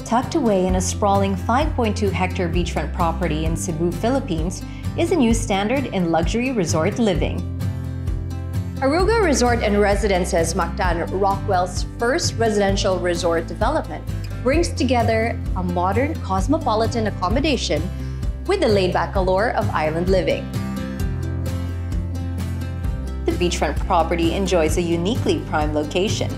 Tucked away in a sprawling 5.2-hectare beachfront property in Cebu, Philippines, is a new standard in luxury resort living. Aruga Resort and Residences Mactan, Rockwell's first residential resort development, brings together a modern cosmopolitan accommodation with the laid-back allure of island living. The beachfront property enjoys a uniquely prime location.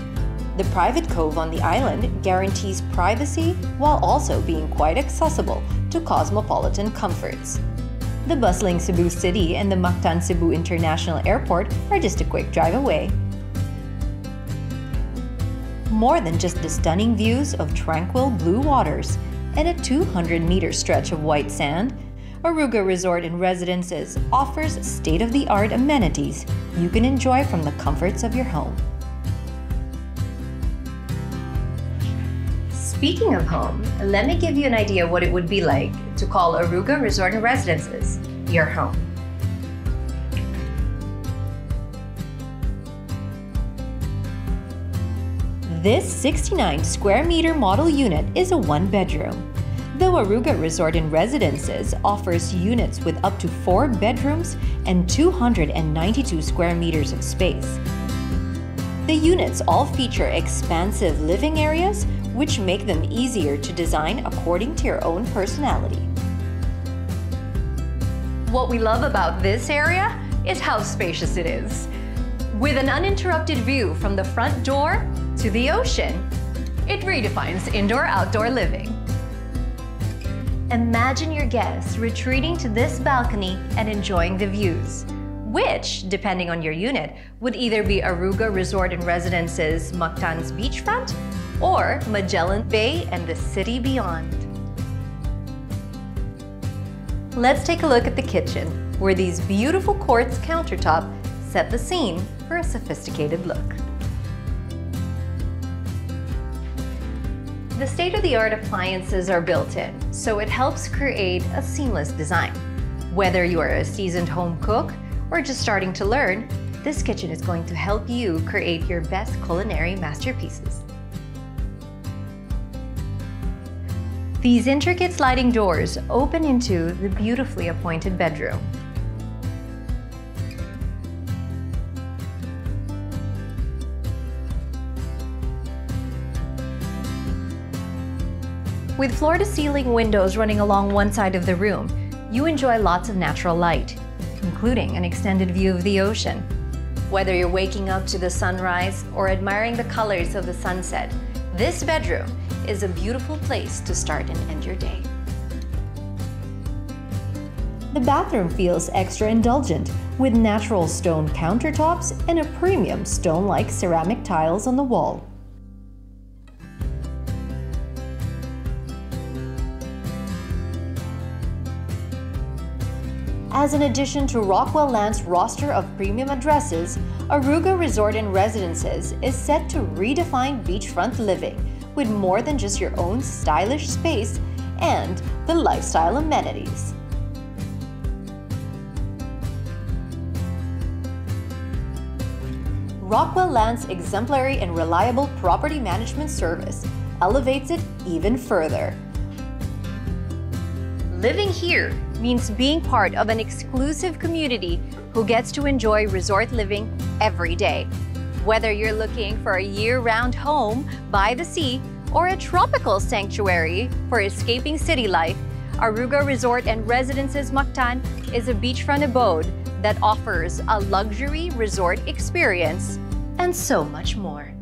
The private cove on the island guarantees privacy while also being quite accessible to cosmopolitan comforts. The bustling Cebu City and the Mactan-Cebu International Airport are just a quick drive away. More than just the stunning views of tranquil blue waters and a 200-meter stretch of white sand, Aruga Resort and Residences offers state-of-the-art amenities you can enjoy from the comforts of your home. Speaking of home, let me give you an idea what it would be like to call Aruga Resort and Residences your home. This 69 square meter model unit is a one-bedroom. Though Aruga Resort and Residences offers units with up to 4 bedrooms and 292 square meters of space. The units all feature expansive living areas which make them easier to design according to your own personality. What we love about this area is how spacious it is. With an uninterrupted view from the front door to the ocean, it redefines indoor-outdoor living. Imagine your guests retreating to this balcony and enjoying the views, which, depending on your unit, would either be Aruga Resort and Residences Mactan's beachfront or Magellan Bay and the city beyond. Let's take a look at the kitchen, where these beautiful quartz countertops set the scene for a sophisticated look. The state-of-the-art appliances are built in, so it helps create a seamless design. Whether you are a seasoned home cook or just starting to learn, this kitchen is going to help you create your best culinary masterpieces. These intricate sliding doors open into the beautifully appointed bedroom. With floor-to-ceiling windows running along one side of the room, you enjoy lots of natural light, including an extended view of the ocean. Whether you're waking up to the sunrise or admiring the colors of the sunset, this bedroom is a beautiful place to start and end your day. The bathroom feels extra indulgent, with natural stone countertops and a premium stone-like ceramic tiles on the wall. As an addition to Rockwell Land's roster of premium addresses, Aruga Resort and Residences is set to redefine beachfront living with more than just your own stylish space and the lifestyle amenities. Rockwell Land's exemplary and reliable property management service elevates it even further. Living here means being part of an exclusive community who gets to enjoy resort living every day. Whether you're looking for a year-round home by the sea or a tropical sanctuary for escaping city life, Aruga Resort and Residences Mactan is a beachfront abode that offers a luxury resort experience and so much more.